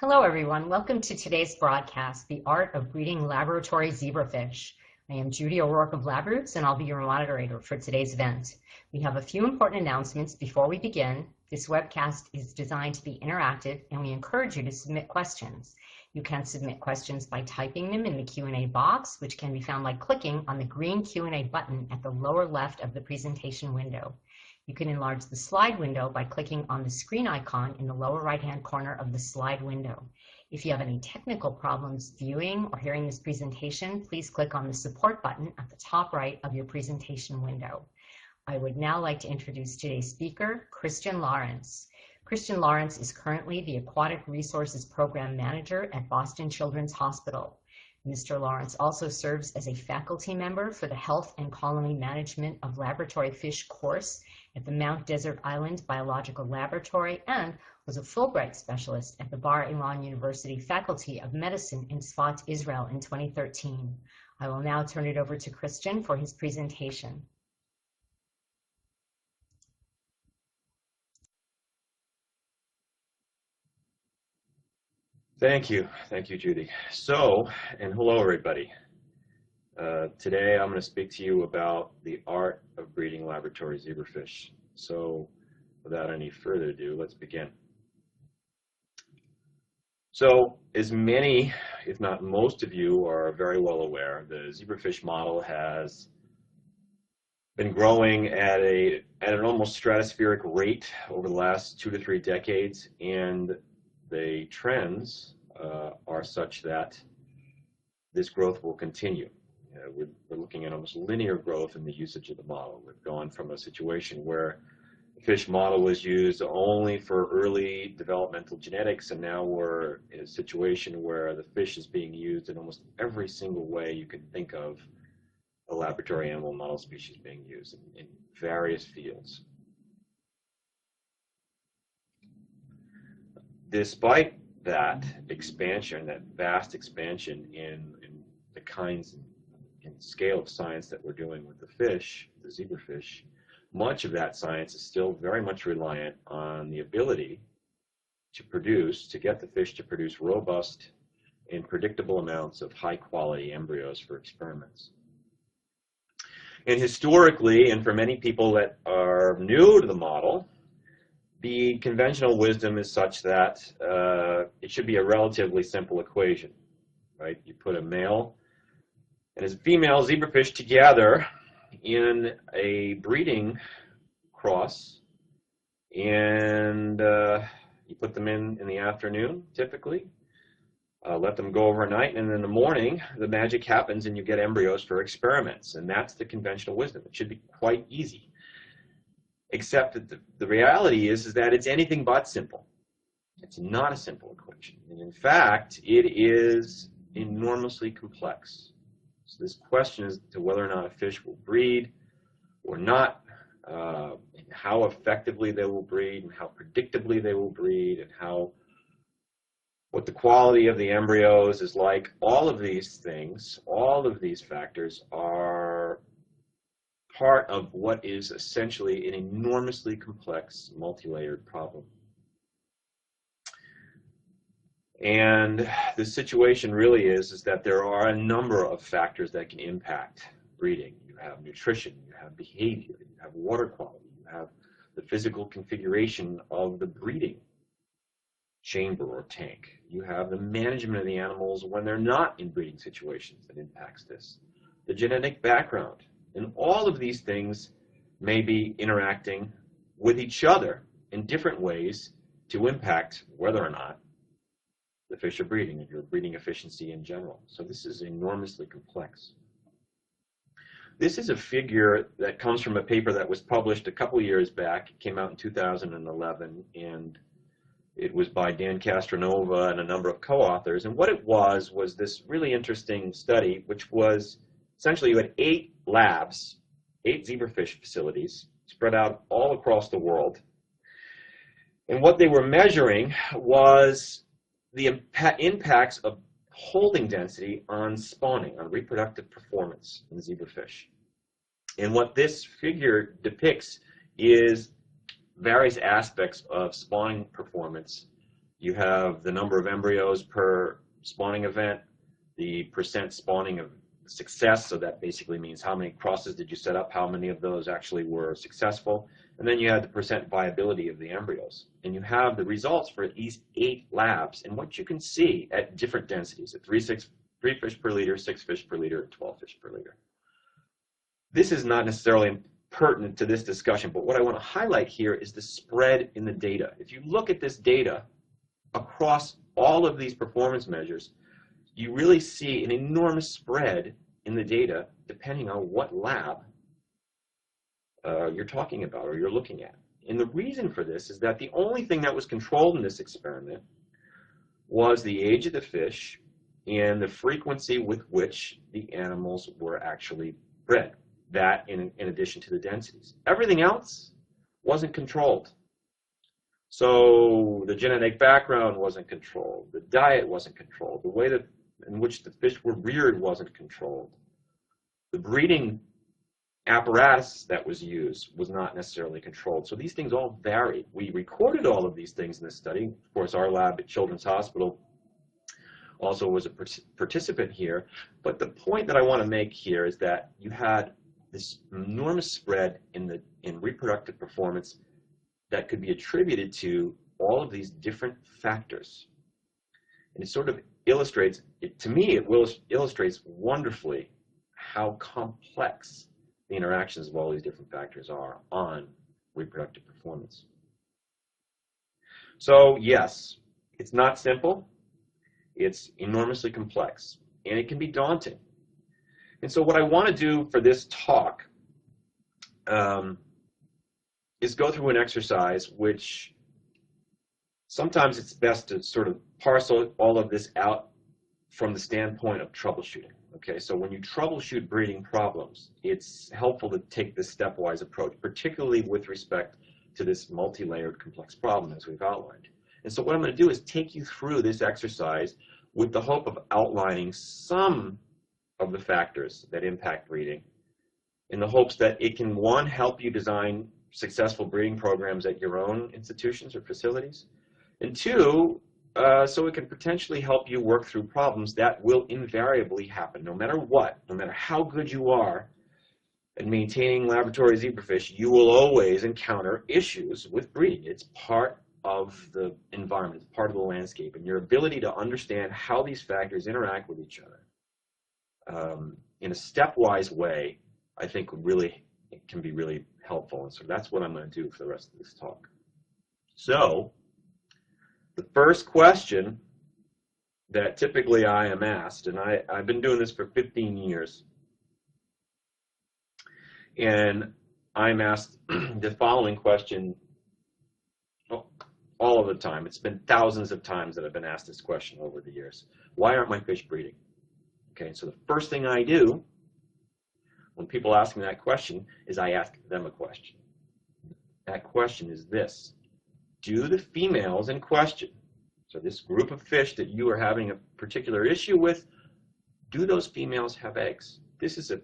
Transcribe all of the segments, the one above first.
Hello everyone, welcome to today's broadcast, The Art of Breeding Laboratory Zebrafish. I am Judy O'Rourke of LabRoots and I'll be your moderator for today's event. We have a few important announcements before we begin. This webcast is designed to be interactive and we encourage you to submit questions. You can submit questions by typing them in the Q&A box, which can be found by clicking on the green Q&A button at the lower left of the presentation window. You can enlarge the slide window by clicking on the screen icon in the lower right-hand corner of the slide window. If you have any technical problems viewing or hearing this presentation, please click on the support button at the top right of your presentation window. I would now like to introduce today's speaker, Christian Lawrence. Christian Lawrence is currently the Aquatic Resources Program Manager at Boston Children's Hospital. Mr. Lawrence also serves as a faculty member for the Health and Colony Management of Laboratory Fish course at the Mount Desert Island Biological Laboratory and was a Fulbright specialist at the Bar Ilan University Faculty of Medicine in Sfat, Israel in 2013. I will now turn it over to Christian for his presentation. Thank you, Judy. So, and hello everybody. Today I'm going to speak to you about the art of breeding laboratory zebrafish. So, without any further ado, let's begin. So, as many, if not most of you are very well aware, the zebrafish model has been growing at an almost stratospheric rate over the last 2 to 3 decades, and the trends are such that this growth will continue. We're looking at almost linear growth in the usage of the model. We've gone from a situation where the fish model was used only for early developmental genetics, and now we're in a situation where the fish is being used in almost every single way you can think of a laboratory animal model species being used in various fields. Despite that expansion, that vast expansion in the kinds and scale of science that we're doing with the fish, the zebrafish, much of that science is still very much reliant on the ability to get the fish to produce robust and predictable amounts of high-quality embryos for experiments. And historically, and for many people that are new to the model, the conventional wisdom is such that it should be a relatively simple equation, right? You put a male and his female zebrafish together in a breeding cross, and you put them in the afternoon, typically. Let them go overnight, and in the morning, the magic happens and you get embryos for experiments, and that's the conventional wisdom. It should be quite easy. Except that the reality is that it's anything but simple. It's not a simple equation. And in fact, it is enormously complex. So this question as to whether or not a fish will breed or not, and how effectively they will breed, and how predictably they will breed, and what the quality of the embryos is like, all of these things, all of these factors are part of what is essentially an enormously complex, multi-layered problem. And the situation really is that there are a number of factors that can impact breeding. You have nutrition, you have behavior, you have water quality, you have the physical configuration of the breeding chamber or tank. You have the management of the animals when they're not in breeding situations that impacts this. The genetic background. And all of these things may be interacting with each other in different ways to impact whether or not the fish are breeding, and your breeding efficiency in general. So this is enormously complex. This is a figure that comes from a paper that was published a couple years back. It came out in 2011, and it was by Dan Castronova and a number of co-authors. And what it was this really interesting study, which was essentially you had 8 labs, 8 zebrafish facilities spread out all across the world. And what they were measuring was the impacts of holding density on spawning, on reproductive performance in zebrafish. And what this figure depicts is various aspects of spawning performance You have the number of embryos per spawning event, the percent spawning of success, so that basically means how many crosses did you set up, how many of those actually were successful, and then you have the percent viability of the embryos. And you have the results for these 8 labs, and what you can see at different densities, at 3 fish per liter, 6 fish per liter, and 12 fish per liter. This is not necessarily pertinent to this discussion, but what I want to highlight here is the spread in the data. If you look at this data across all of these performance measures, you really see an enormous spread in the data depending on what lab you're talking about or you're looking at. And the reason for this is that the only thing that was controlled in this experiment was the age of the fish and the frequency with which the animals were actually bred. That in addition to the densities. Everything else wasn't controlled. So the genetic background wasn't controlled. The diet wasn't controlled. The way that in which the fish were reared wasn't controlled. The breeding apparatus that was used was not necessarily controlled. So these things all varied. We recorded all of these things in this study. Of course, our lab at Children's Hospital also was a participant here. But the point that I want to make here is that you had this enormous spread in reproductive performance that could be attributed to all of these different factors. And it sort of illustrates, to me, it illustrates wonderfully how complex the interactions of all these different factors are on reproductive performance. So yes, it's not simple. It's enormously complex, and it can be daunting. And so what I want to do for this talk is go through an exercise which sometimes it's best to sort of parcel all of this out from the standpoint of troubleshooting. Okay, so when you troubleshoot breeding problems, it's helpful to take this stepwise approach, particularly with respect to this multi-layered complex problem as we've outlined. And so what I'm going to do is take you through this exercise with the hope of outlining some of the factors that impact breeding in the hopes that it can, one, help you design successful breeding programs at your own institutions or facilities, and two, so it can potentially help you work through problems that will invariably happen no matter what, no matter how good you are at maintaining laboratory zebrafish, you will always encounter issues with breeding. It's part of the environment, it's part of the landscape, and your ability to understand how these factors interact with each other in a stepwise way, I think it can be really helpful. And so that's what I'm going to do for the rest of this talk. So the first question that typically I am asked, and I've been doing this for 15 years, and I'm asked the following question all of the time. It's been thousands of times that I've been asked this question over the years. Why aren't my fish breeding? Okay, so the first thing I do when people ask me that question is I ask them a question. That question is this: do the females in question, so this group of fish that you are having a particular issue with, do those females have eggs? This is a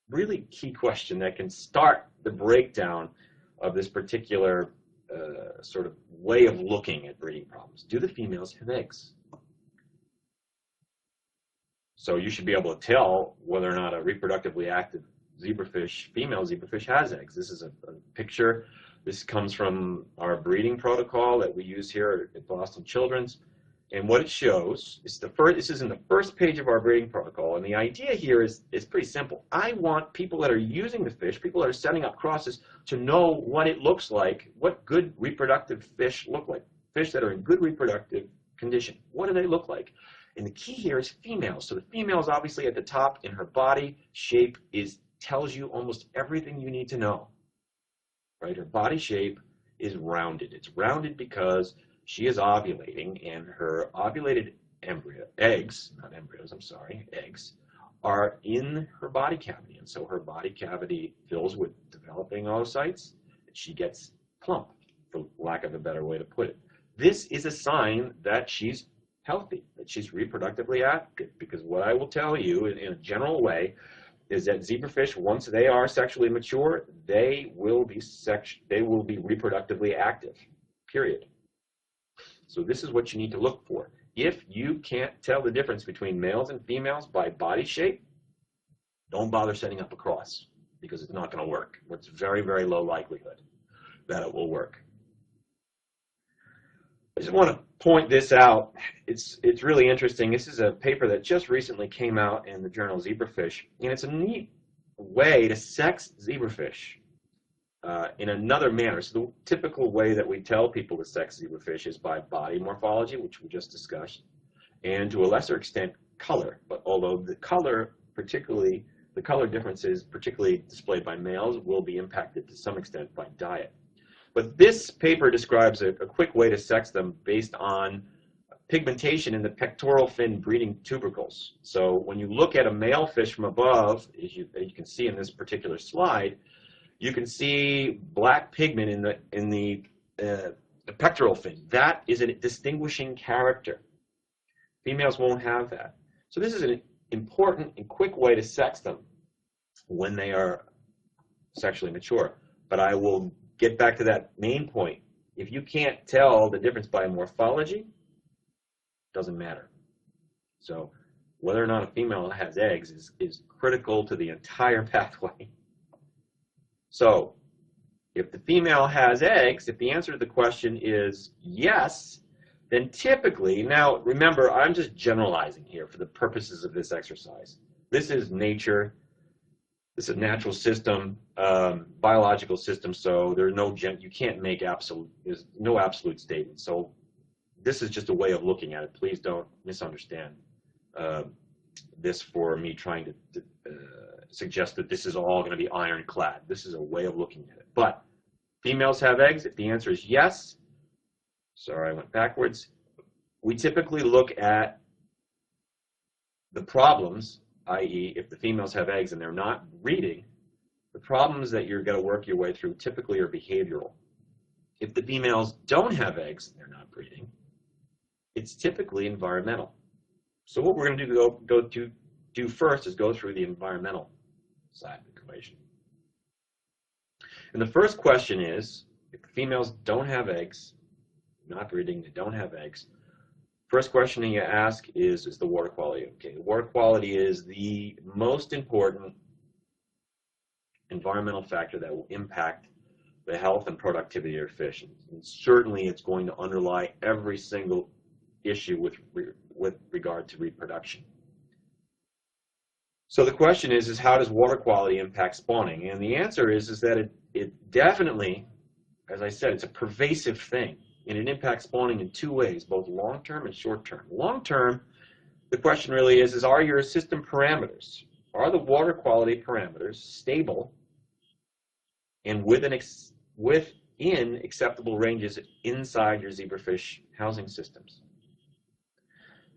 really key question that can start the breakdown of this particular sort of way of looking at breeding problems. Do the females have eggs? So you should be able to tell whether or not a reproductively active zebrafish, female zebrafish, has eggs. This is a picture. This comes from our breeding protocol that we use here at Boston Children's. And what it shows is this is in the first page of our breeding protocol. And the idea here is pretty simple. I want people that are using the fish, people that are setting up crosses, to know what it looks like, what good reproductive fish look like. Fish that are in good reproductive condition. What do they look like? And the key here is females. So the female is obviously at the top, and her body shape tells you almost everything you need to know. Right? Her body shape is rounded. It's rounded because she is ovulating, and her ovulated eggs are in her body cavity. And so her body cavity fills with developing oocytes, and she gets plump, for lack of a better way to put it. This is a sign that she's healthy, that she's reproductively active, because what I will tell you in a general way is that zebrafish, once they are sexually mature, they will be reproductively active, period. So this is what you need to look for. If you can't tell the difference between males and females by body shape, don't bother setting up a cross because it's not going to work. It's very, very low likelihood that it will work. I just want to point this out. It's really interesting. This is a paper that just recently came out in the journal Zebrafish, and it's a neat way to sex zebrafish in another manner. So the typical way that we tell people to sex zebrafish is by body morphology, which we just discussed, and to a lesser extent color. But although the color, particularly the color differences, particularly displayed by males, will be impacted to some extent by diet. But this paper describes a quick way to sex them based on pigmentation in the pectoral fin breeding tubercles. So when you look at a male fish from above, as you can see in this particular slide, you can see black pigment in the pectoral fin. That is a distinguishing character. Females won't have that. So this is an important and quick way to sex them when they are sexually mature. But I will get back to that main point. If you can't tell the difference by morphology, it doesn't matter. So whether or not a female has eggs is critical to the entire pathway. So if the female has eggs, if the answer to the question is yes, then typically, now remember, I'm just generalizing here for the purposes of this exercise. This is nature. This is a natural system, biological system, so there's no you can't make there's no absolute statement. So this is just a way of looking at it. Please don't misunderstand this for me trying to suggest that this is all going to be ironclad. This is a way of looking at it. But females have eggs. If the answer is yes, sorry, I went backwards. We typically look at the problems, i.e., if the females have eggs and they're not breeding, the problems that you're going to work your way through typically are behavioral. If the females don't have eggs and they're not breeding, it's typically environmental. So what we're going to do first is go through the environmental side of the equation. And the first question is, if the females don't have eggs, not breeding, they don't have eggs, first question that you ask is the water quality okay? Water quality is the most important environmental factor that will impact the health and productivity of your fish. And certainly it's going to underlie every single issue with regard to reproduction. So the question is how does water quality impact spawning? And the answer is that it definitely, as I said, it's a pervasive thing. And it impacts spawning in two ways, both long-term and short-term. Long-term, the question really is are your system parameters, are the water quality parameters stable and within acceptable ranges inside your zebrafish housing systems?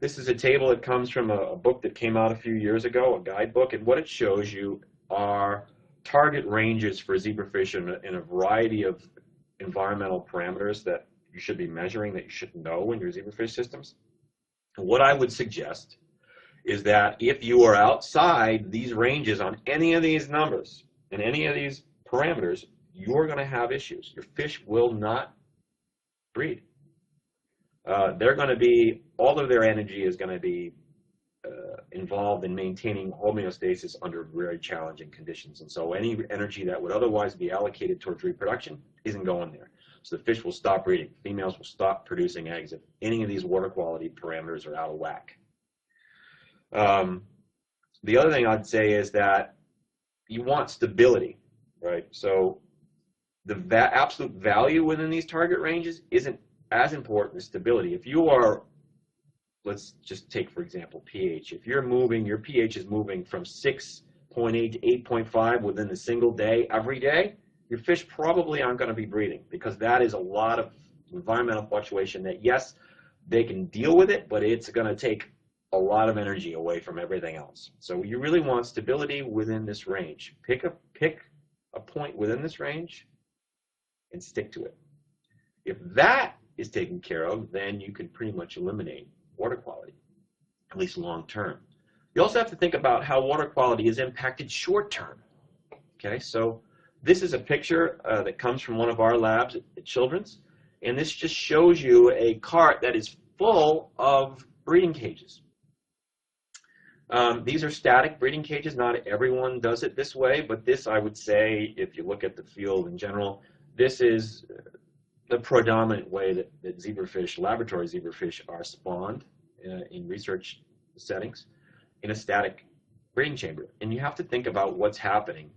This is a table that comes from a book that came out a few years ago, a guidebook, and what it shows you are target ranges for zebrafish in a variety of environmental parameters that you should be measuring, that you should know in your zebrafish systems. And what I would suggest is that if you are outside these ranges on any of these numbers and any of these parameters, you're going to have issues. Your fish will not breed. They're going to be, all of their energy is going to be involved in maintaining homeostasis under very challenging conditions. And so any energy that would otherwise be allocated towards reproduction isn't going there. So the fish will stop breeding. Females will stop producing eggs if any of these water quality parameters are out of whack. The other thing I'd say is that you want stability, right? So the absolute value within these target ranges isn't as important as stability. If you are, let's just take, for example, pH. If you're moving, your pH is moving from 6.8 to 8.5 within a single day, every day, your fish probably aren't going to be breeding because that is a lot of environmental fluctuation that, yes, they can deal with it, but it's going to take a lot of energy away from everything else. So you really want stability within this range. Pick a point within this range and stick to it. If that is taken care of, then you can pretty much eliminate water quality, at least long term. You also have to think about how water quality is impacted short term. Okay, so this is a picture that comes from one of our labs at Children's, And this just shows you a cart that is full of breeding cages. These are static breeding cages. Not everyone does it this way, but this, I would say, if you look at the field in general, this is the predominant way that zebrafish, laboratory zebrafish, are spawned in research settings in a static breeding chamber. And you have to think about what's happening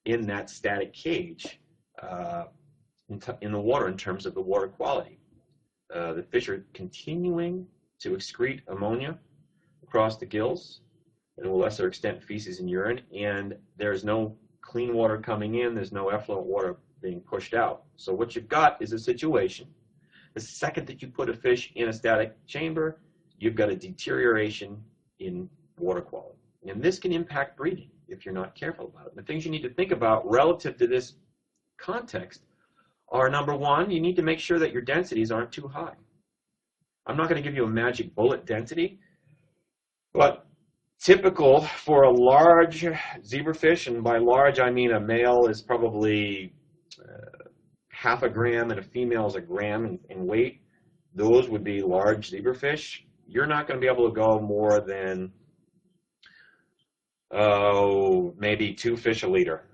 in that static cage in the water in terms of the water quality. The fish are continuing to excrete ammonia across the gills, and to a lesser extent feces and urine, and there's no clean water coming in, there's no effluent water being pushed out. So what you've got is a situation, the second that you put a fish in a static chamber, you've got a deterioration in water quality. And this can impact breeding if you're not careful about it. The things you need to think about relative to this context are, number one, you need to make sure that your densities aren't too high. I'm not going to give you a magic bullet density, but typical for a large zebrafish, and by large I mean a male is probably half a gram and a female is a gram in weight, those would be large zebrafish. You're not going to be able to go more than maybe 2 fish a liter.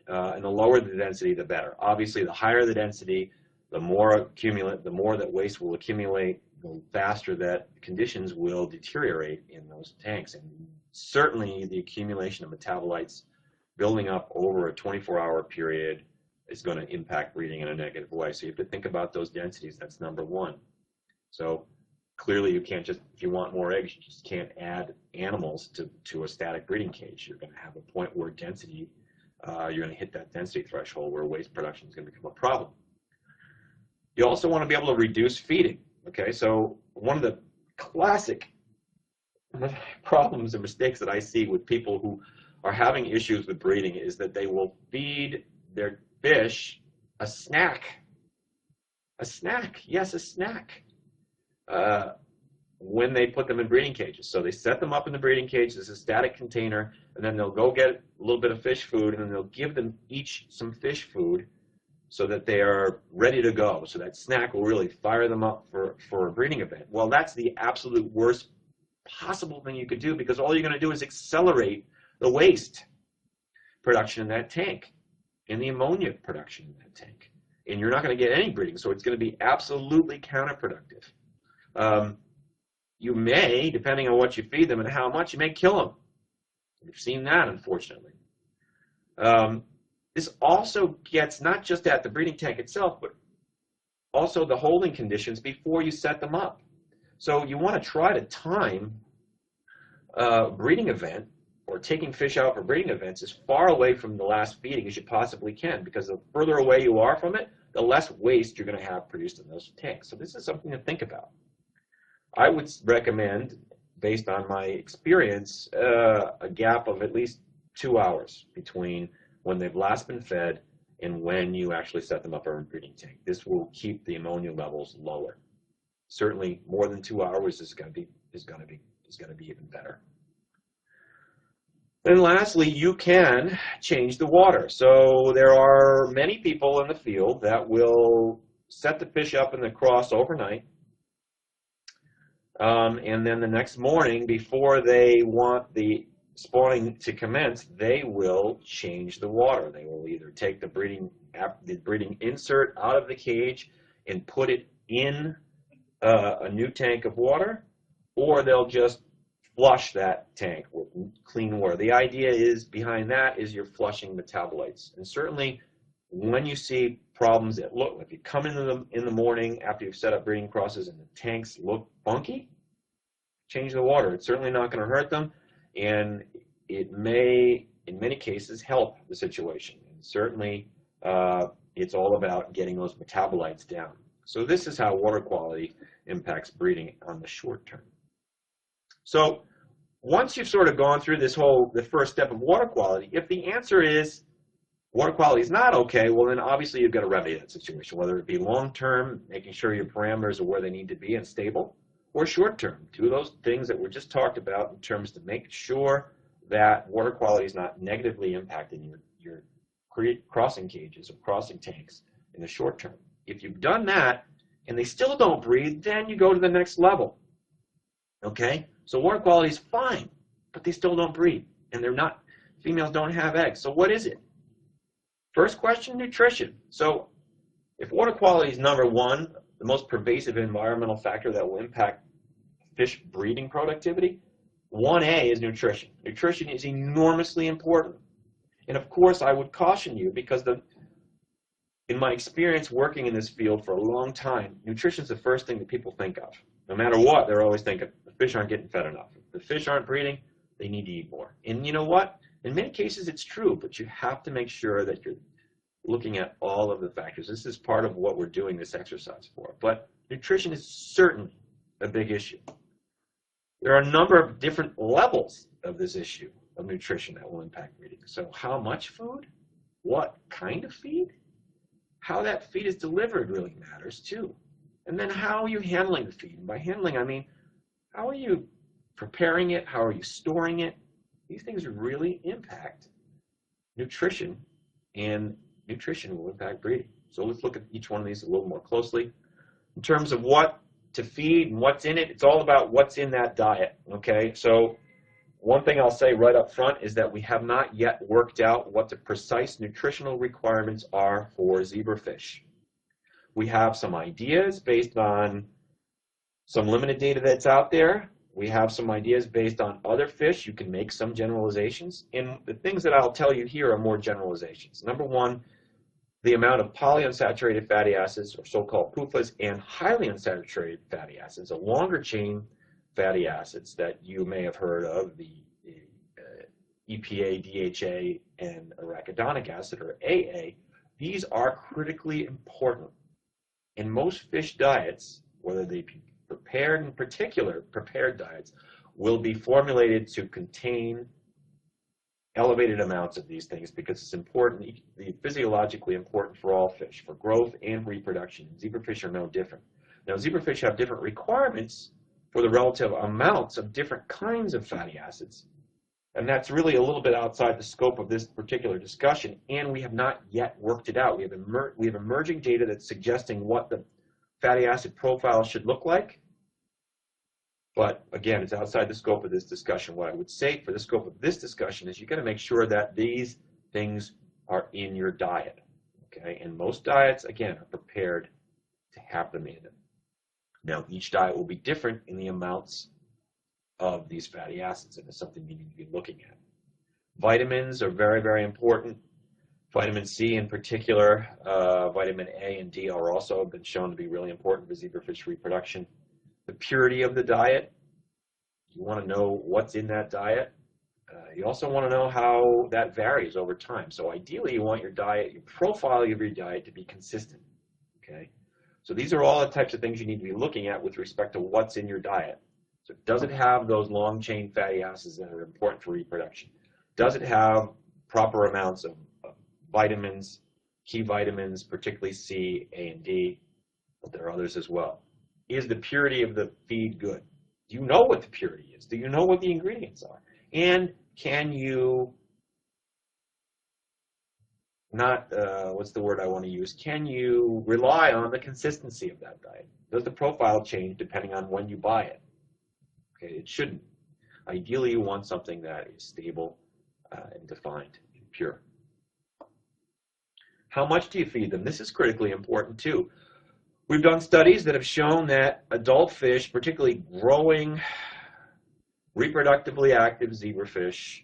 And the lower the density, the better. Obviously, the higher the density, the more accumulate, the more that waste will accumulate, the faster that conditions will deteriorate in those tanks. And certainly the accumulation of metabolites building up over a 24-hour period is going to impact breeding in a negative way. So you have to think about those densities. That's number one. So clearly you can't just, if you want more eggs, you just can't add animals to a static breeding cage. You're going to have a point where density, you're going to hit that density threshold where waste production is going to become a problem. You also want to be able to reduce feeding. Okay, so one of the classic problems and mistakes that I see with people who are having issues with breeding is that they will feed their fish a snack. A snack, yes, a snack. When they put them in breeding cages. So they set them up in the breeding cage as a static container, and then they'll go get a little bit of fish food, and then they'll give them each some fish food so that they are ready to go. So that snack will really fire them up for a breeding event. Well, that's the absolute worst possible thing you could do, because all you're going to do is accelerate the waste production in that tank and the ammonia production in that tank. And you're not going to get any breeding, so it's going to be absolutely counterproductive. You may, depending on what you feed them and how much, you may kill them. We've seen that, unfortunately. This also gets not just at the breeding tank itself, but also the holding conditions before you set them up. So you want to try to time a breeding event or taking fish out for breeding events as far away from the last feeding as you possibly can, because the further away you are from it, the less waste you're going to have produced in those tanks. So this is something to think about. I would recommend, based on my experience, a gap of at least 2 hours between when they've last been fed and when you actually set them up in a breeding tank. This will keep the ammonia levels lower. Certainly, more than 2 hours is going to be even better. And lastly, you can change the water. So there are many people in the field that will set the fish up in the cross overnight, and then the next morning, before they want the spawning to commence, they will change the water. They will either take the breeding insert out of the cage and put it in a new tank of water, or they'll just flush that tank with clean water. The idea is behind that is you're flushing metabolites. And certainly when you see problems that look, if you come in the morning after you've set up breeding crosses and the tanks look funky, change the water. It's certainly not going to hurt them, and it may, in many cases, help the situation. And certainly it's all about getting those metabolites down. So this is how water quality impacts breeding on the short term. So once you've sort of gone through the first step of water quality, if the answer is water quality is not okay, well then obviously you've got to remedy that situation, whether it be long-term, making sure your parameters are where they need to be and stable, or short-term. Two of those things that we just talked about in terms to make sure that water quality is not negatively impacting your crossing cages or crossing tanks in the short term. If you've done that and they still don't breed, then you go to the next level. Okay? So water quality is fine, but they still don't breed. And they're not, females don't have eggs. So what is it? First question, nutrition. So if water quality is number one, the most pervasive environmental factor that will impact fish breeding productivity, 1A is nutrition. Nutrition is enormously important. And of course, I would caution you because in my experience working in this field for a long time, nutrition is the first thing that people think of. No matter what, they're always thinking, the fish aren't getting fed enough. If the fish aren't breeding, they need to eat more. And you know what? In many cases, it's true, but you have to make sure that you're looking at all of the factors. This is part of what we're doing this exercise for. But nutrition is certainly a big issue. There are a number of different levels of this issue of nutrition that will impact breeding. So how much food? What kind of feed? How that feed is delivered really matters too. And then how are you handling the feed? And by handling, I mean, how are you preparing it? How are you storing it? These things really impact nutrition, and nutrition will impact breeding. So let's look at each one of these a little more closely. In terms of what to feed and what's in it, it's all about what's in that diet, okay? So one thing I'll say right up front is that we have not yet worked out what the precise nutritional requirements are for zebrafish. We have some ideas based on some limited data that's out there. We have some ideas based on other fish. You can make some generalizations. And the things that I'll tell you here are more generalizations. Number one, the amount of polyunsaturated fatty acids, or so-called PUFAs, and highly unsaturated fatty acids, a longer chain fatty acids that you may have heard of, the EPA, DHA, and arachidonic acid, or AA. These are critically important. In most fish diets, whether they be prepared, in particular prepared diets, will be formulated to contain elevated amounts of these things because it's important, physiologically important for all fish, for growth and reproduction. Zebrafish are no different. Now, zebrafish have different requirements for the relative amounts of different kinds of fatty acids, and that's really a little bit outside the scope of this particular discussion, and we have not yet worked it out. We have emerging data that's suggesting what the fatty acid profile should look like, but again, it's outside the scope of this discussion. What I would say for the scope of this discussion is you've got to make sure that these things are in your diet, okay? And most diets, again, are prepared to have them in them. Now, each diet will be different in the amounts of these fatty acids, and it's something you need to be looking at. Vitamins are very, very important. Vitamin C in particular, vitamin A and D are also been shown to be really important for zebrafish reproduction. The purity of the diet, you want to know what's in that diet. You also want to know how that varies over time. So ideally, you want your diet, your profile of your diet to be consistent, okay? So these are all the types of things you need to be looking at with respect to what's in your diet. So does it have those long-chain fatty acids that are important for reproduction? Does it have proper amounts of vitamins, key vitamins, particularly C, A, and D, but there are others as well. Is the purity of the feed good? Do you know what the purity is? Do you know what the ingredients are? And can you what's the word I want to use? Can you rely on the consistency of that diet? Does the profile change depending on when you buy it? Okay, it shouldn't. Ideally, you want something that is stable and defined and pure. How much do you feed them? This is critically important too. We've done studies that have shown that adult fish, particularly growing, reproductively active zebrafish,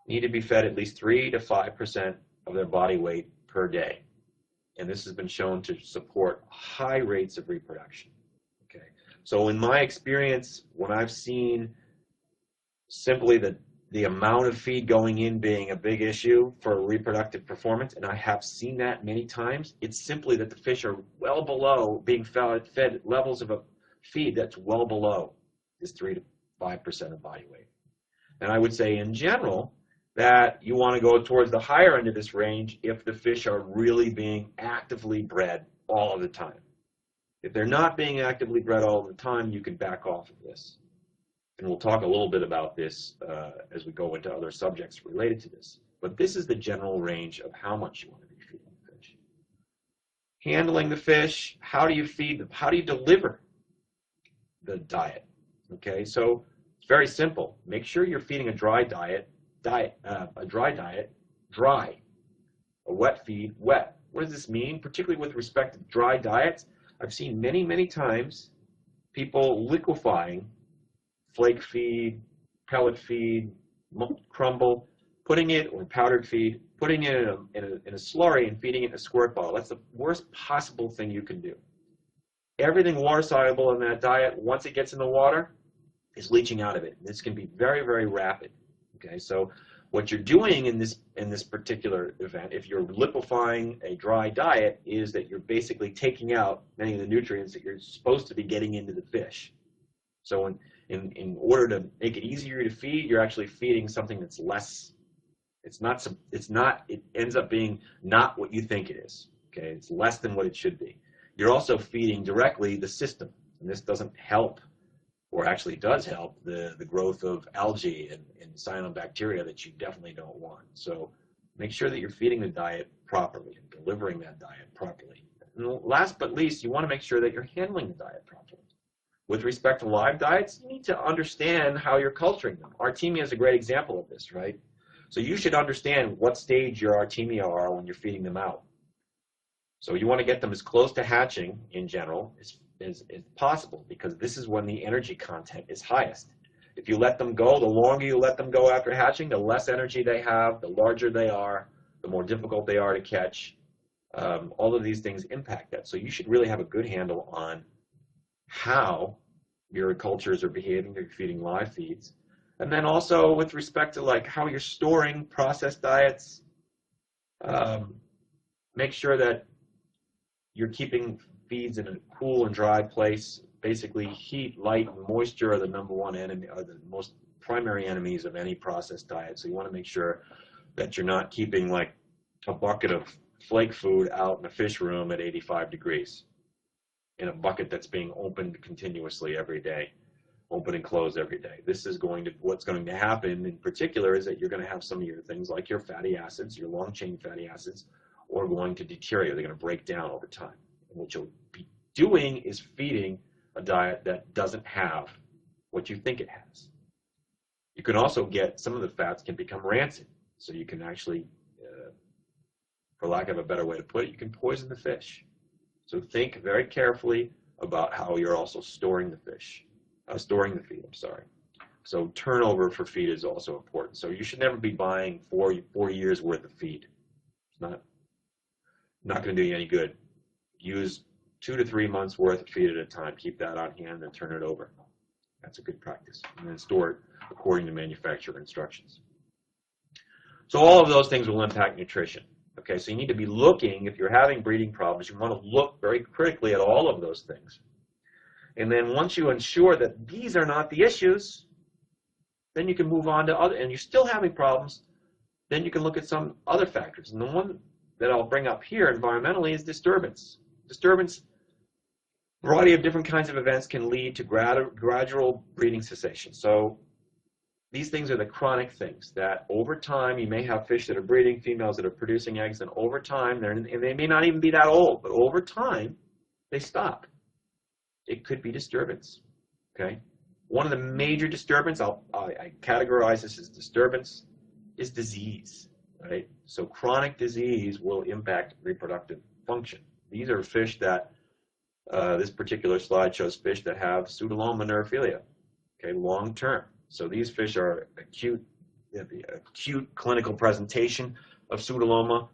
need to be fed at least 3 to 5% of their body weight per day. And this has been shown to support high rates of reproduction. Okay. So in my experience, when I've seen simply the amount of feed going in being a big issue for reproductive performance, and I have seen that many times, it's simply that the fish are well below being fed levels of a feed that's well below this 3 to 5% of body weight. And I would say in general that you want to go towards the higher end of this range if the fish are really being actively bred all of the time. If they're not being actively bred all the time, you can back off of this. And we'll talk a little bit about this as we go into other subjects related to this. But this is the general range of how much you want to be feeding the fish. handling the fish, how do you feed them, how do you deliver the diet? Okay, so it's very simple. Make sure you're feeding a dry diet, dry. A wet feed, wet. What does this mean? Particularly with respect to dry diets, I've seen many, many times people liquefying flake feed, pellet feed, crumble, putting it, or powdered feed, putting it in a slurry and feeding it in a squirt bottle. That's the worst possible thing you can do. Everything water soluble in that diet, once it gets in the water, is leaching out of it. This can be very, very rapid. Okay, so what you're doing in this particular event, if you're liquefying a dry diet, is that you're basically taking out many of the nutrients that you're supposed to be getting into the fish. So in order to make it easier to feed, you're actually feeding something that's less. It ends up being not what you think it is. Okay, it's less than what it should be. You're also feeding directly the system, and this doesn't help, or actually does help, the growth of algae and cyanobacteria that you definitely don't want. So make sure that you're feeding the diet properly and delivering that diet properly. And last but least, you want to make sure that you're handling the diet properly. With respect to live diets, you need to understand how you're culturing them. Artemia is a great example of this, right? So you should understand what stage your Artemia are when you're feeding them out. So you want to get them as close to hatching in general as possible, because this is when the energy content is highest. If you let them go, the longer you let them go after hatching, the less energy they have, the larger they are, the more difficult they are to catch. All of these things impact that. So you should really have a good handle on how your cultures are behaving if you're feeding live feeds. And then also with respect to like how you're storing processed diets, make sure that you're keeping feeds in a cool and dry place. Basically, heat, light, and moisture are the number one enemy, are the most primary enemies of any processed diet. So you want to make sure that you're not keeping like a bucket of flake food out in a fish room at 85 degrees in a bucket that's being opened continuously every day, open and close every day. This is what's going to happen in particular is that you're going to have some of your things like your fatty acids, your long chain fatty acids, are going to deteriorate. They're going to break down over time. And what you'll be doing is feeding a diet that doesn't have what you think it has. You can also get, some of the fats can become rancid. So you can actually, for lack of a better way to put it, you can poison the fish. So think very carefully about how you're also storing the fish, storing the feed, I'm sorry. So turnover for feed is also important. So you should never be buying 4 years worth of feed. It's not going to do you any good. Use 2 to 3 months worth of feed at a time. Keep that on hand and turn it over. That's a good practice. And then store it according to manufacturer instructions. So all of those things will impact nutrition. Okay, so you need to be looking, if you're having breeding problems, you want to look very critically at all of those things. And then once you ensure that these are not the issues, then you can move on to other, and you're still having problems, then you can look at some other factors. And the one that I'll bring up here environmentally is disturbance. Disturbance, a variety of different kinds of events can lead to gradual breeding cessation. So these things are the chronic things that over time, you may have fish that are breeding, females that are producing eggs, and over time, and they may not even be that old, but over time, they stop. It could be disturbance, okay? One of the major disturbance, I categorize this as disturbance, is disease, right? So chronic disease will impact reproductive function. These are fish that, this particular slide shows fish that have pseudoloma neurophilia, okay, long term. So these fish are acute clinical presentation of pseudoloma.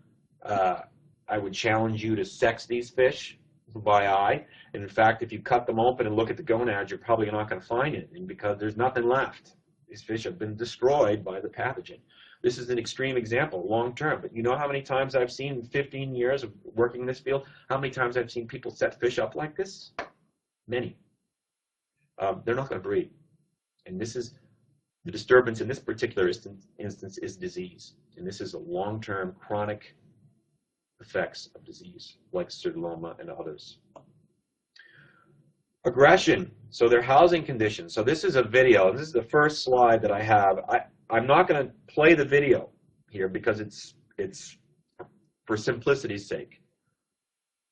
I would challenge you to sex these fish by eye. And in fact, if you cut them open and look at the gonads, you're probably not going to find anything because there's nothing left. These fish have been destroyed by the pathogen. This is an extreme example, long term. But you know how many times I've seen in 15 years of working in this field, how many times I've seen people set fish up like this? Many. They're not going to breed. And this is the disturbance in this particular instance is disease. And this is a long-term chronic effects of disease, like pseudoloma and others. Aggression. So their housing conditions. So this is a video. This is the first slide that I have. I'm not going to play the video here because it's for simplicity's sake.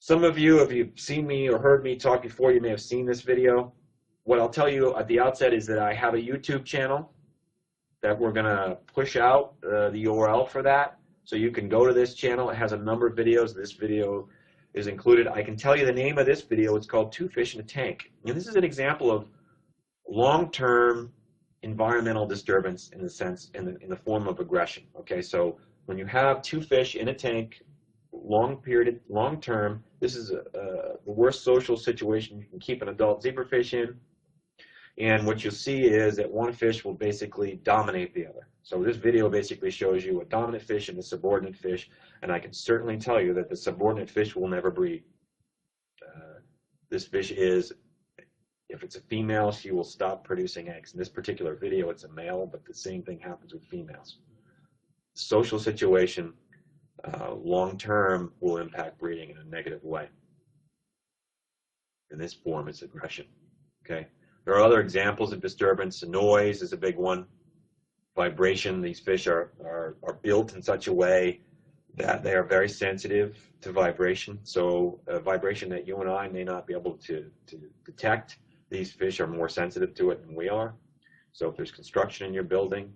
Some of you, if you've seen me or heard me talk before, you may have seen this video. What I'll tell you at the outset is that I have a YouTube channel that we're going to push out the URL for that. So you can go to this channel. It has a number of videos. This video is included. I can tell you the name of this video. It's called Two Fish in a Tank. And this is an example of long-term environmental disturbance in the form of aggression. Okay, so when you have two fish in a tank, long term, this is the worst social situation you can keep an adult zebrafish in. And what you'll see is that one fish will basically dominate the other. So this video basically shows you a dominant fish and a subordinate fish, and I can certainly tell you that the subordinate fish will never breed. This fish is, if it's a female, she will stop producing eggs. In this particular video, it's a male, but the same thing happens with females. Social situation, long term, will impact breeding in a negative way. In this form, it's aggression. Okay. There are other examples of disturbance. Noise is a big one. Vibration. These fish are built in such a way that they are very sensitive to vibration. So vibration that you and I may not be able to detect, these fish are more sensitive to it than we are. So if there's construction in your building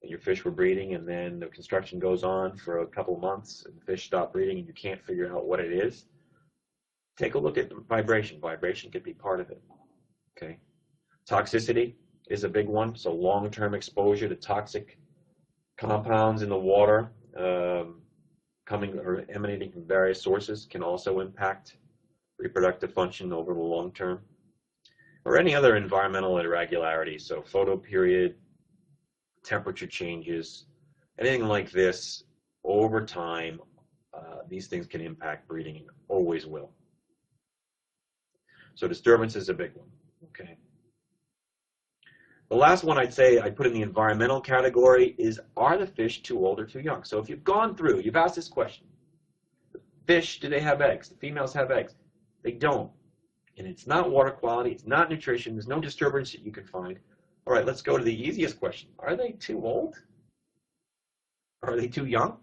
and your fish were breeding and then the construction goes on for a couple months and the fish stop breeding and you can't figure out what it is, take a look at vibration. Vibration could be part of it. Okay. Toxicity is a big one. So long-term exposure to toxic compounds in the water coming or emanating from various sources can also impact reproductive function over the long term. Or any other environmental irregularities, so photo period, temperature changes, anything like this over time, these things can impact breeding and always will. So disturbance is a big one. Okay. The last one I'd say I put in the environmental category is, are the fish too old or too young? So if you've gone through, you've asked this question, the fish, do they have eggs? The females have eggs. They don't. And it's not water quality, it's not nutrition, there's no disturbance that you can find. All right, let's go to the easiest question. Are they too old? Are they too young?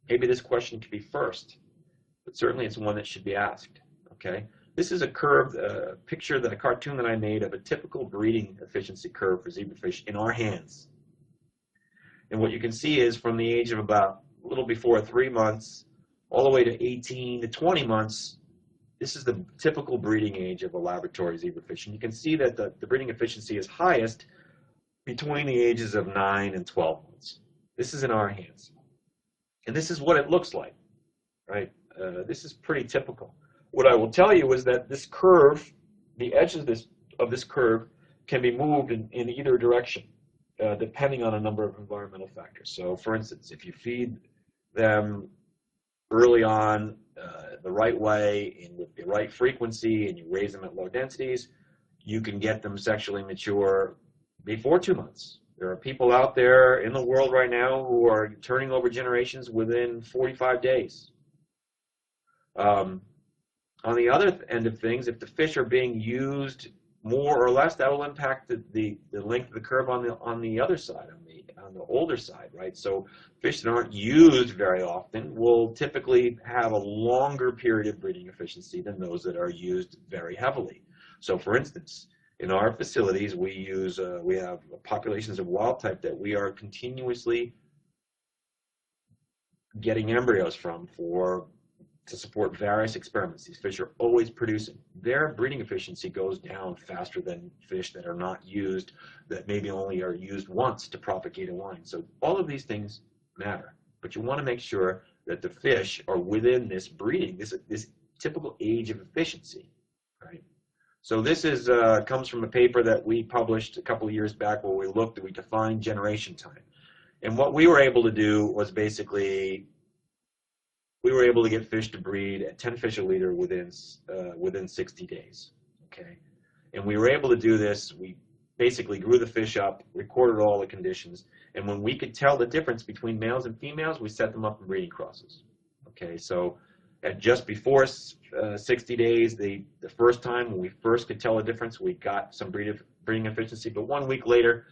Maybe this question could be first, but certainly it's one that should be asked. Okay. This is a curve, picture, a cartoon that I made of a typical breeding efficiency curve for zebrafish in our hands. And what you can see is from the age of about a little before 3 months all the way to 18 to 20 months, this is the typical breeding age of a laboratory zebrafish. And you can see that the breeding efficiency is highest between the ages of 9 and 12 months. This is in our hands. And this is what it looks like, right? This is pretty typical. What I will tell you is that this curve, the edge of this curve can be moved in either direction, depending on a number of environmental factors. So for instance, if you feed them early on the right way and with the right frequency and you raise them at low densities, you can get them sexually mature before 2 months. There are people out there in the world right now who are turning over generations within 45 days. On the other end of things, if the fish are being used more or less, that will impact the length of the curve on the other side, on the older side, right? So fish that aren't used very often will typically have a longer period of breeding efficiency than those that are used very heavily. So for instance, in our facilities, we have populations of wild type that we are continuously getting embryos from to support various experiments. These fish are always producing. Their breeding efficiency goes down faster than fish that are not used, that maybe only are used once to propagate a line. So all of these things matter, but you want to make sure that the fish are within this breeding, this typical age of efficiency, right? So this is comes from a paper that we published a couple of years back where we defined generation time. And what we were able to do was basically we were able to get fish to breed at 10 fish a liter within 60 days, okay? And we were able to do this. We basically grew the fish up, recorded all the conditions, and when we could tell the difference between males and females, we set them up in breeding crosses, okay? So at just before 60 days, the first time when we first could tell the difference, we got some breeding efficiency, but 1 week later,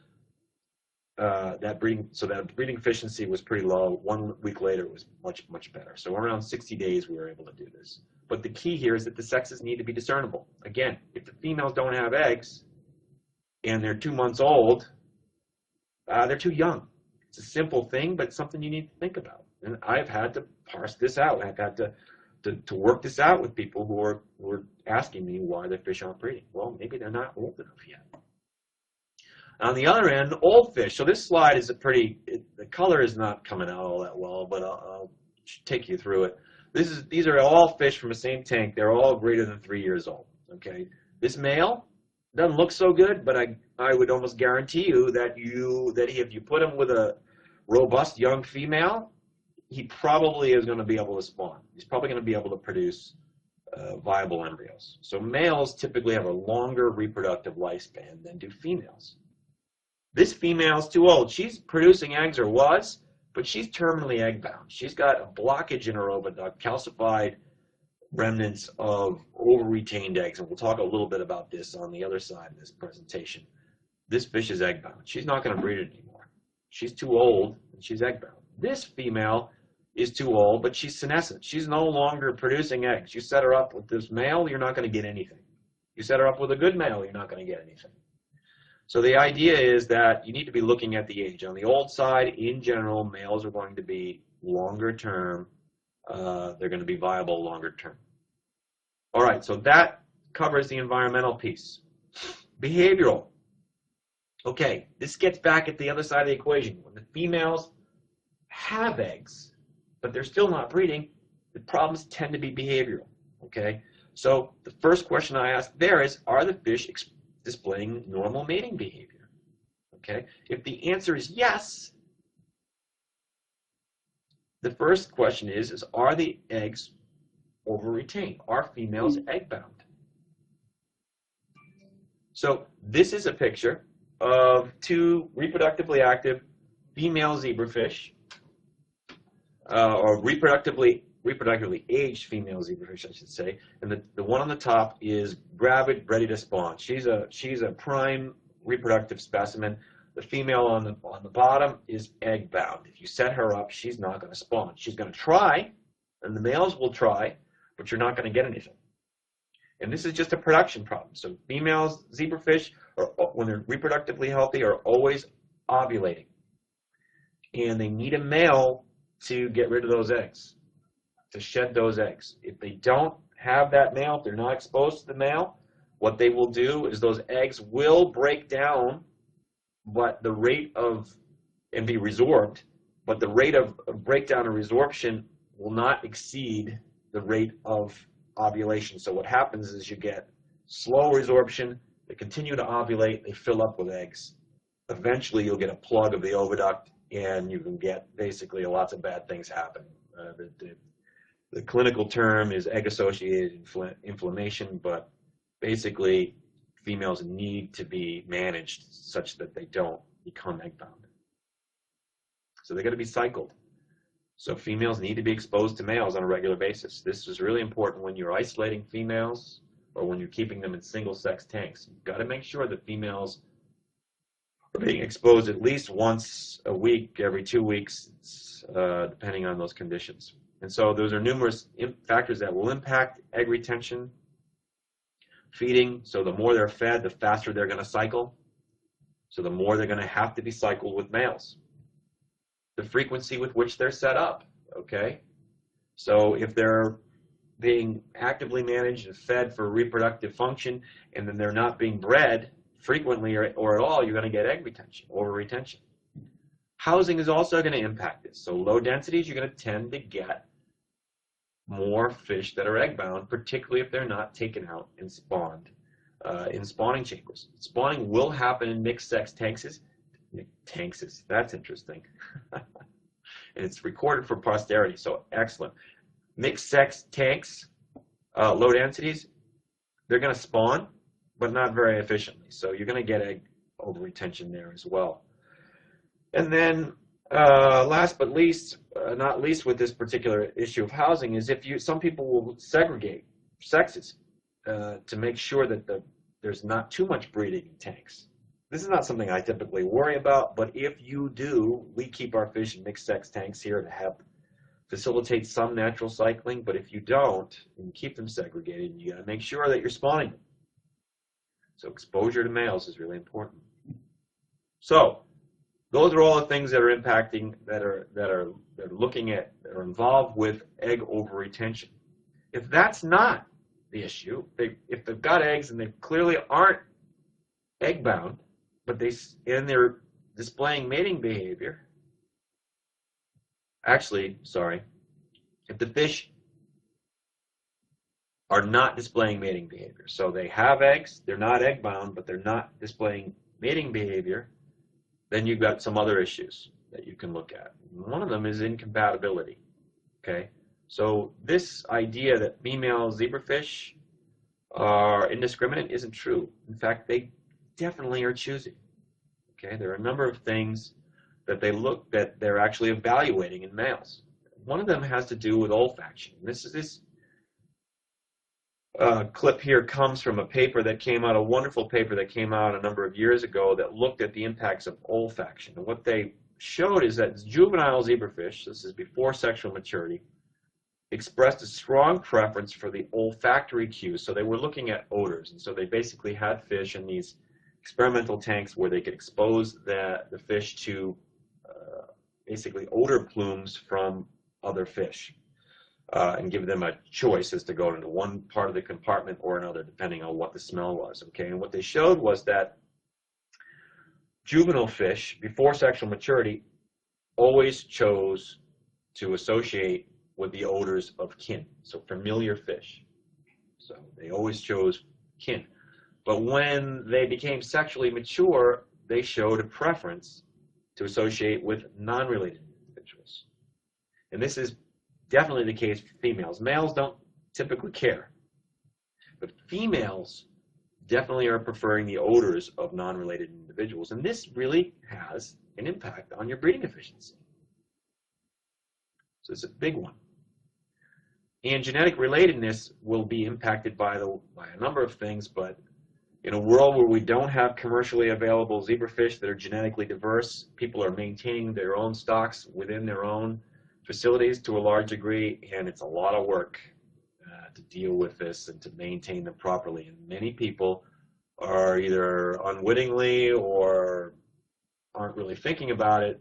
that breeding efficiency was pretty low. 1 week later, it was much better. So around 60 days, we were able to do this. But the key here is that the sexes need to be discernible. Again, if the females don't have eggs and they're 2 months old, they're too young. It's a simple thing, but it's something you need to think about. And I've had to parse this out. I've had to work this out with people who are asking me why their fish aren't breeding. Well, maybe they're not old enough yet. On the other end, old fish. So this slide is the color is not coming out all that well, but I'll take you through it. These are all fish from the same tank. They're all greater than 3 years old. Okay. This male doesn't look so good, but I would almost guarantee you that if you put him with a robust young female, he probably is going to be able to spawn. He's probably going to be able to produce viable embryos. So males typically have a longer reproductive lifespan than do females. This female's too old. She's producing eggs, or was, but she's terminally egg-bound. She's got a blockage in her oviduct, calcified remnants of over-retained eggs, and we'll talk a little bit about this on the other side of this presentation. This fish is egg-bound. She's not going to breed it anymore. She's too old, and she's egg-bound. This female is too old, but she's senescent. She's no longer producing eggs. You set her up with this male, you're not going to get anything. You set her up with a good male, you're not going to get anything. So the idea is that you need to be looking at the age. On the old side, in general, males are going to be longer term. They're going to be viable longer term. All right, so that covers the environmental piece. Behavioral. Okay, this gets back at the other side of the equation. When the females have eggs, but they're still not breeding, the problems tend to be behavioral. Okay, so the first question I ask there is, are the fish displaying normal mating behavior? Okay, if the answer is yes, the first question is are the eggs over-retained? Are females egg-bound? So this is a picture of 2 reproductively active female zebrafish, or reproductively aged female zebrafish, I should say. And the one on the top is gravid, ready to spawn. She's a prime reproductive specimen. The female on the bottom is egg bound. If you set her up, she's not going to spawn. She's going to try, and the males will try, but you're not going to get anything. And this is just a production problem. So females, zebrafish, when they're reproductively healthy, are always ovulating. And they need a male to get rid of those eggs, to shed those eggs. If they don't have that male, if they're not exposed to the male, what they will do is those eggs will break down, but the rate of, and be resorbed, but the rate of breakdown and resorption will not exceed the rate of ovulation. So what happens is you get slow resorption, they continue to ovulate, they fill up with eggs. Eventually you'll get a plug of the oviduct, and you can get basically lots of bad things happen. The clinical term is egg-associated inflammation, but basically females need to be managed such that they don't become egg-bound. So they're going to be cycled. So females need to be exposed to males on a regular basis. This is really important when you're isolating females or when you're keeping them in single-sex tanks. You've got to make sure that females are being exposed at least once a week, every 2 weeks, depending on those conditions. And so those are numerous factors that will impact egg retention. Feeding, so the more they're fed, the faster they're going to cycle. So the more they're going to have to be cycled with males. The frequency with which they're set up, okay? So if they're being actively managed and fed for reproductive function, and then they're not being bred frequently or at all, you're going to get egg retention, over retention. Housing is also going to impact this. So low densities, you're going to tend to get more fish that are egg-bound, particularly if they're not taken out and spawned in spawning chambers. Spawning will happen in mixed-sex tanks. That's interesting. And it's recorded for posterity, so excellent. Mixed-sex tanks, low densities, they're going to spawn, but not very efficiently. So you're going to get egg over-retention there as well. And then last but not least with this particular issue of housing is some people will segregate sexes to make sure that there's not too much breeding in tanks. This is not something I typically worry about, but if you do, we keep our fish in mixed sex tanks here to help facilitate some natural cycling, but if you don't, and you keep them segregated, you gotta make sure that you're spawning them. So exposure to males is really important. So those are all the things that are impacting, that are looking at, that are involved with egg over retention. If that's not the issue, if they've got eggs and they clearly aren't egg bound, but they're displaying mating behavior. Actually, sorry, if the fish are not displaying mating behavior, so they have eggs, they're not egg bound, but they're not displaying mating behavior, then you've got some other issues that you can look at. One of them is incompatibility. Okay, so this idea that female zebrafish are indiscriminate isn't true. In fact, they definitely are choosy. Okay, there are a number of things that they're actually evaluating in males. One of them has to do with olfaction. This clip here comes from a paper that came out, a wonderful paper that came out a number of years ago that looked at the impacts of olfaction. And what they showed is that juvenile zebrafish, this is before sexual maturity, expressed a strong preference for the olfactory cues. So they were looking at odors, and so they basically had fish in these experimental tanks where they could expose the fish to basically odor plumes from other fish and give them a choice as to go into one part of the compartment or another, depending on what the smell was. Okay, and what they showed was that juvenile fish, before sexual maturity, always chose to associate with the odors of kin, so familiar fish. So they always chose kin. But when they became sexually mature, they showed a preference to associate with non-related individuals. And this is definitely the case for females. Males don't typically care. But females definitely are preferring the odors of non-related individuals. And this really has an impact on your breeding efficiency. So it's a big one. And genetic relatedness will be impacted by a number of things, but in a world where we don't have commercially available zebrafish that are genetically diverse, people are maintaining their own stocks within their own facilities to a large degree, and it's a lot of work to deal with this and to maintain them properly. And many people are either unwittingly or aren't really thinking about it,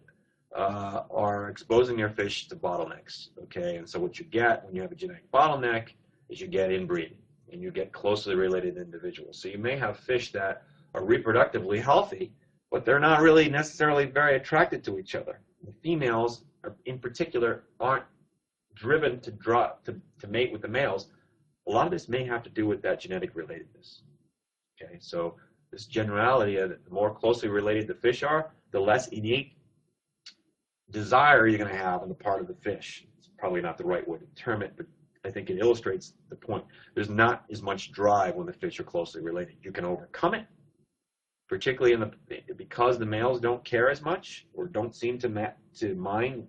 are exposing their fish to bottlenecks. Okay, and so what you get when you have a genetic bottleneck is you get inbreeding, and you get closely related individuals. So you may have fish that are reproductively healthy, but they're not really necessarily very attracted to each other. The females, in particular, aren't driven to mate with the males. A lot of this may have to do with that genetic relatedness. Okay, so this generality of the more closely related the fish are, the less innate desire you're going to have on the part of the fish. It's probably not the right way to term it, but I think it illustrates the point. There's not as much drive when the fish are closely related. You can overcome it, particularly because the males don't care as much or don't seem to mind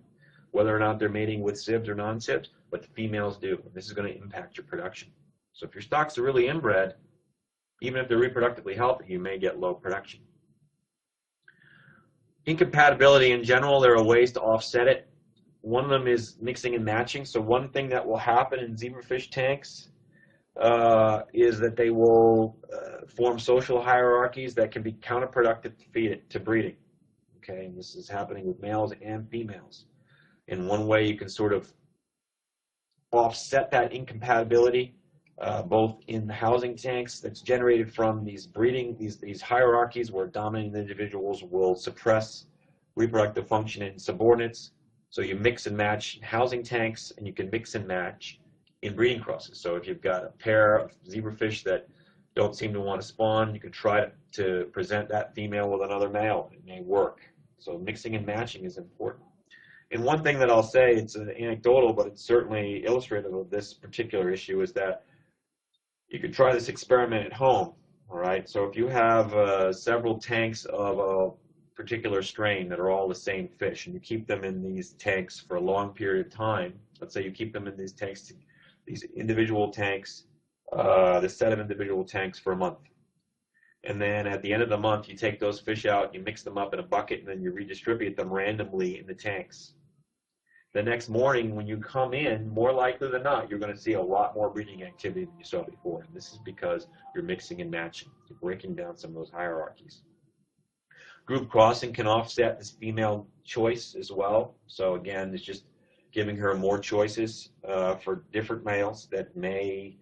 whether or not they're mating with sibs or non-sibs, but the females do. This is going to impact your production. So if your stocks are really inbred, even if they're reproductively healthy, you may get low production. Incompatibility in general, there are ways to offset it. One of them is mixing and matching. So one thing that will happen in zebrafish tanks is that they will form social hierarchies that can be counterproductive to breeding. Okay, and this is happening with males and females. And one way you can sort of offset that incompatibility, both in the housing tanks that's generated from these hierarchies where dominant individuals will suppress reproductive function in subordinates. So you mix and match housing tanks, and you can mix and match in breeding crosses. So if you've got a pair of zebrafish that don't seem to want to spawn, you can try to present that female with another male. It may work. So mixing and matching is important. And one thing that I'll say, it's anecdotal, but it's certainly illustrative of this particular issue, is that you can try this experiment at home. All right. So if you have several tanks of a particular strain that are all the same fish, and you keep them in these tanks for a long period of time, let's say you keep them in these tanks, these individual tanks, this set of individual tanks for a month, and then at the end of the month, you take those fish out, you mix them up in a bucket, and then you redistribute them randomly in the tanks. The next morning, when you come in, more likely than not, you're going to see a lot more breeding activity than you saw before. And this is because you're mixing and matching. You're breaking down some of those hierarchies. Group crossing can offset this female choice as well. So again, it's just giving her more choices for different males that may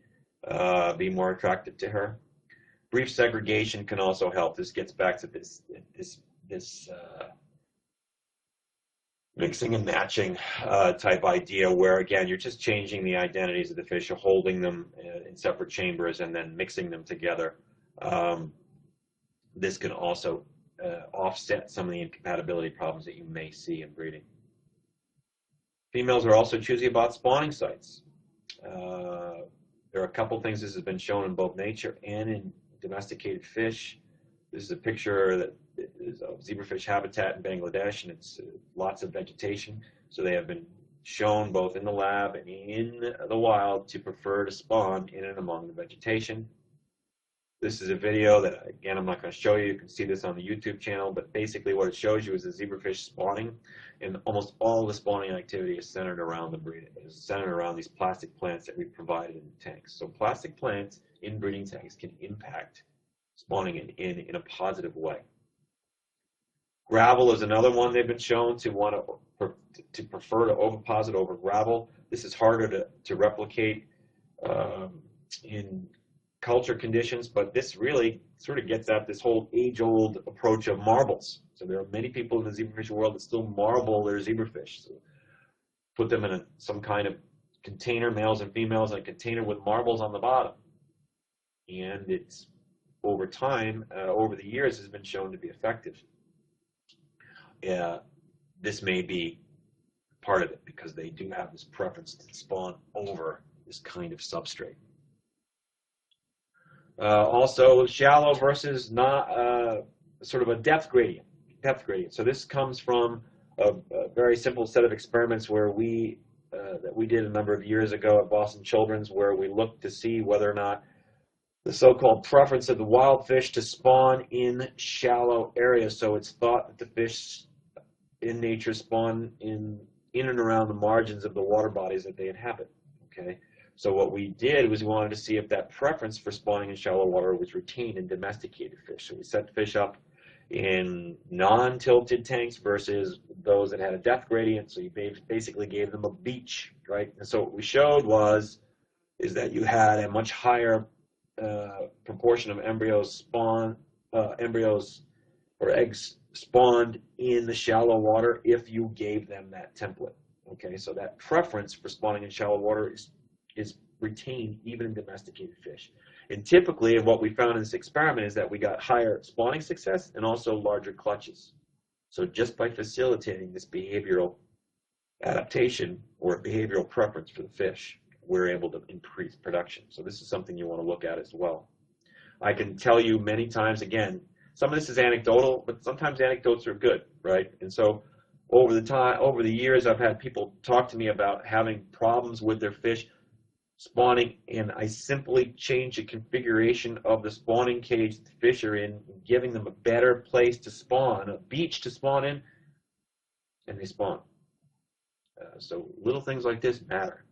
be more attractive to her. Brief segregation can also help. This gets back to this mixing and matching type idea where, again, you're just changing the identities of the fish. You're holding them in separate chambers and then mixing them together. This can also offset some of the incompatibility problems that you may see in breeding. Females are also choosy about spawning sites. There are a couple things. This has been shown in both nature and in domesticated fish. This is a picture that is of zebrafish habitat in Bangladesh, and it's lots of vegetation. So they have been shown both in the lab and in the wild to prefer to spawn in and among the vegetation. This is a video that, again, I'm not going to show you. You can see this on the YouTube channel, but basically what it shows you is the zebrafish spawning, and almost all the spawning activity is centered around the breeding. It's centered around these plastic plants that we provided in the tanks. So plastic plants in breeding tanks can impact spawning in a positive way. Gravel is another one they've been shown to prefer to oviposit over gravel. This is harder to replicate in culture conditions, but this really sort of gets at this whole age-old approach of marbles. So there are many people in the zebrafish world that still marble their zebrafish. So put them in some kind of container, males and females, in a container with marbles on the bottom. And it's, over time, over the years, has been shown to be effective. This may be part of it because they do have this preference to spawn over this kind of substrate. Also, shallow versus not sort of a depth gradient. So this comes from a very simple set of experiments where that we did a number of years ago at Boston Children's, where we looked to see whether or not the so-called preference of the wild fish to spawn in shallow areas. So it's thought that the fish in nature spawn in and around the margins of the water bodies that they inhabit. Okay. So what we did was we wanted to see if that preference for spawning in shallow water was retained in domesticated fish. So we set the fish up in non-tilted tanks versus those that had a depth gradient. So you basically gave them a beach, right? And so what we showed is that you had a much higher proportion of embryos or eggs spawned in the shallow water if you gave them that template. Okay, so that preference for spawning in shallow water is retained even in domesticated fish. And typically, what we found in this experiment is that we got higher spawning success and also larger clutches. So just by facilitating this behavioral adaptation or behavioral preference for the fish, we're able to increase production. So this is something you want to look at as well. I can tell you many times, again, some of this is anecdotal, but sometimes anecdotes are good, right? And so over the years, I've had people talk to me about having problems with their fish spawning, and I simply change the configuration of the spawning cage the fish are in, giving them a better place to spawn, a beach to spawn in, and they spawn. So little things like this matter.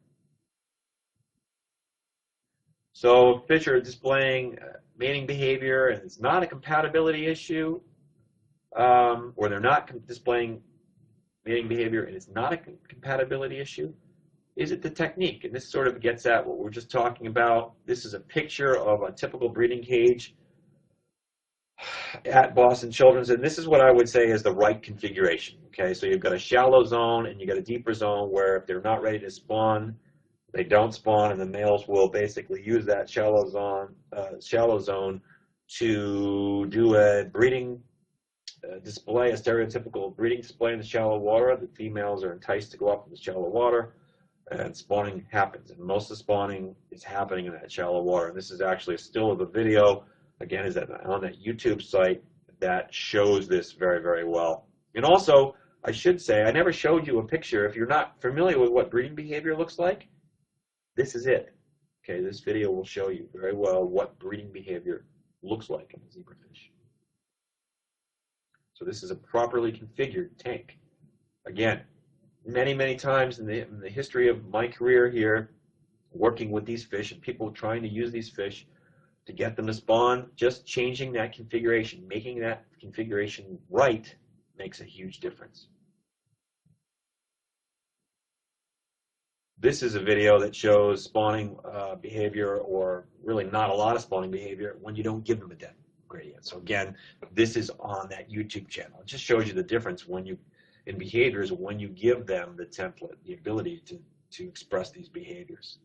So fish are displaying mating behavior, and it's not a compatibility issue, or they're not displaying mating behavior, and it's not a compatibility issue. Is it the technique? And this sort of gets at what we're just talking about. This is a picture of a typical breeding cage at Boston Children's, and this is what I would say is the right configuration. Okay, so you've got a shallow zone and you've got a deeper zone where if they're not ready to spawn, they don't spawn, and the males will basically use that shallow zone to do a breeding display, a stereotypical breeding display in the shallow water. The females are enticed to go up in the shallow water, and spawning happens. And most of the spawning is happening in that shallow water. And this is actually a still of a video, again, is that on that YouTube site that shows this very, very well. And also, I should say, I never showed you a picture. If you're not familiar with what breeding behavior looks like, this is it. Okay, this video will show you very well what breeding behavior looks like in a zebrafish. So this is a properly configured tank. Again, many, many times in the history of my career here, working with these fish and people trying to use these fish to get them to spawn, just changing that configuration, making that configuration right, makes a huge difference. This is a video that shows spawning behavior, or really not a lot of spawning behavior, when you don't give them a depth gradient. So again, this is on that YouTube channel. It just shows you the difference when you, in behaviors, when you give them the template, the ability to express these behaviors.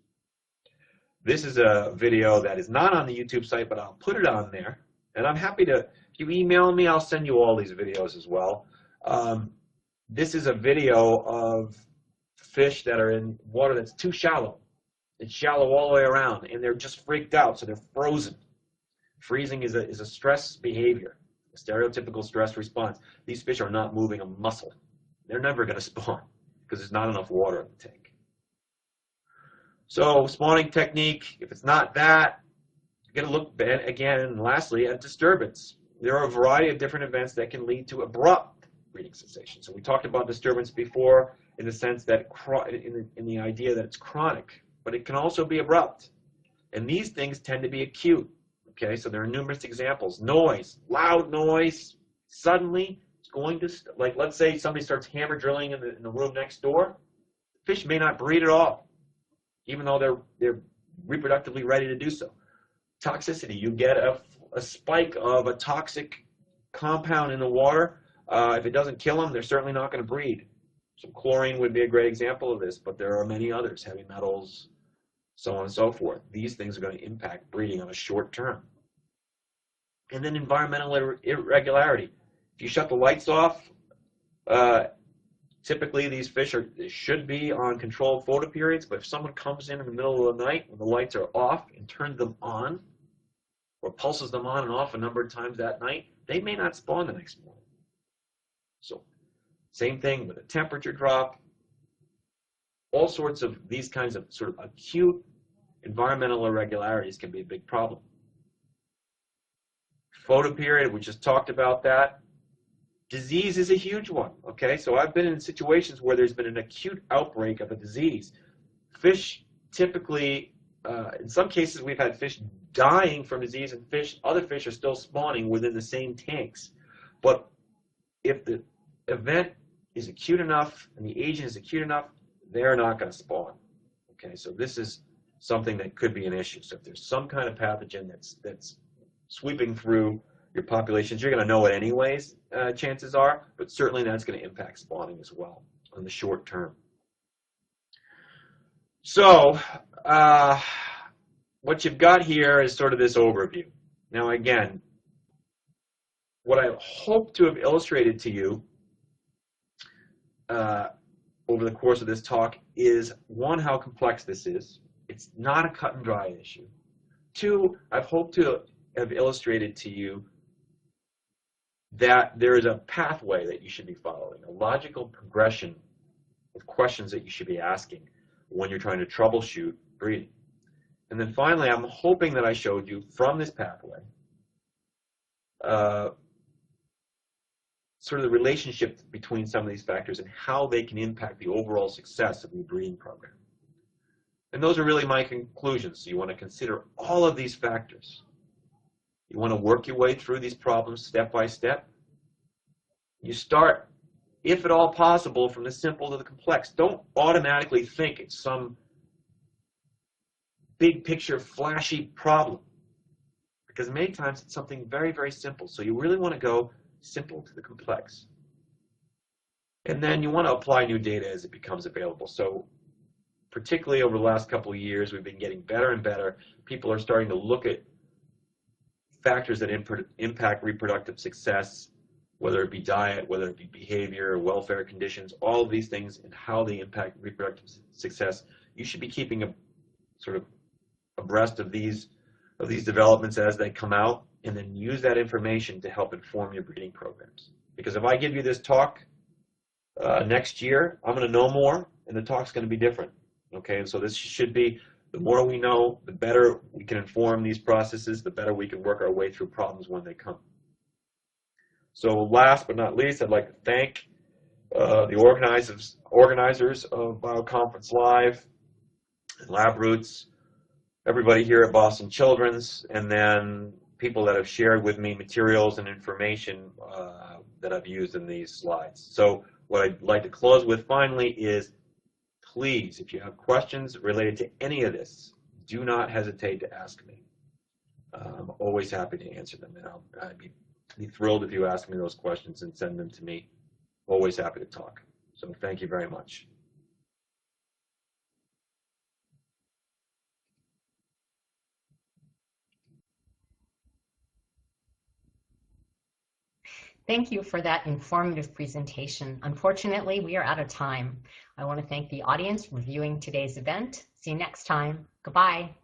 This is a video that is not on the YouTube site, but I'll put it on there. And I'm happy to, if you email me, I'll send you all these videos as well. This is a video of fish that are in water that's too shallow. It's shallow all the way around, and they're just freaked out, so they're frozen. Freezing is a stress behavior, a stereotypical stress response. These fish are not moving a muscle. They're never going to spawn because there's not enough water in the tank. So spawning technique, if it's not that, you're going to look again, and lastly, at disturbance. There are a variety of different events that can lead to abrupt breeding cessation. So we talked about disturbance before in the sense that, in the idea that it's chronic, but it can also be abrupt. And these things tend to be acute. Okay, so there are numerous examples. Noise, loud noise, suddenly it's going to, like let's say somebody starts hammer drilling in the room next door, fish may not breed at all, even though they're reproductively ready to do so. Toxicity, you get a spike of a toxic compound in the water. If it doesn't kill them, they're certainly not going to breed. So chlorine would be a great example of this, but there are many others, heavy metals, so on and so forth. These things are going to impact breeding on a short term. And then environmental irregularity. If you shut the lights off, typically these fish should be on controlled photo periods, but if someone comes in the middle of the night when the lights are off and turns them on, or pulses them on and off a number of times that night, they may not spawn the next morning. So same thing with a temperature drop. All sorts of these kinds of sort of acute environmental irregularities can be a big problem. Photo period, we just talked about that. Disease is a huge one, okay? So I've been in situations where there's been an acute outbreak of a disease. Fish typically, in some cases we've had fish dying from disease, and other fish are still spawning within the same tanks. But if the event is acute enough and the agent is acute enough, they're not going to spawn. Okay, so this is something that could be an issue. So if there's some kind of pathogen that's sweeping through your populations, you're going to know it anyways, chances are, but certainly that's going to impact spawning as well in the short term. So what you've got here is sort of this overview. Now again, what I hope to have illustrated to you over the course of this talk is, one, how complex this is. It's not a cut and dry issue. Two, I've hoped to have illustrated to you that there is a pathway that you should be following, a logical progression of questions that you should be asking when you're trying to troubleshoot breeding. And then finally, I'm hoping that I showed you from this pathway sort of the relationship between some of these factors and how they can impact the overall success of your breeding program. And those are really my conclusions. So you want to consider all of these factors. You want to work your way through these problems step by step. You start, if at all possible, from the simple to the complex. Don't automatically think it's some big picture, flashy problem, because many times it's something very, very simple. So you really want to go simple to the complex. And then you want to apply new data as it becomes available. So particularly over the last couple of years, we've been getting better and better. People are starting to look at factors that impact reproductive success, whether it be diet, whether it be behavior, welfare conditions, all of these things and how they impact reproductive success. You should be keeping sort of abreast of these developments as they come out, and then use that information to help inform your breeding programs. Because if I give you this talk next year, I'm going to know more, and the talk's going to be different. Okay, and so this should be The more we know, the better we can inform these processes, the better we can work our way through problems when they come. So last but not least, I'd like to thank the organizers of BioConference Live and LabRoots, everybody here at Boston Children's, and then people that have shared with me materials and information that I've used in these slides. So what I'd like to close with finally is, please, if you have questions related to any of this, do not hesitate to ask me. I'm always happy to answer them, and I'd be thrilled if you ask me those questions and send them to me. Always happy to talk. So thank you very much. Thank you for that informative presentation. Unfortunately, we are out of time. I want to thank the audience reviewing today's event. See you next time. Goodbye.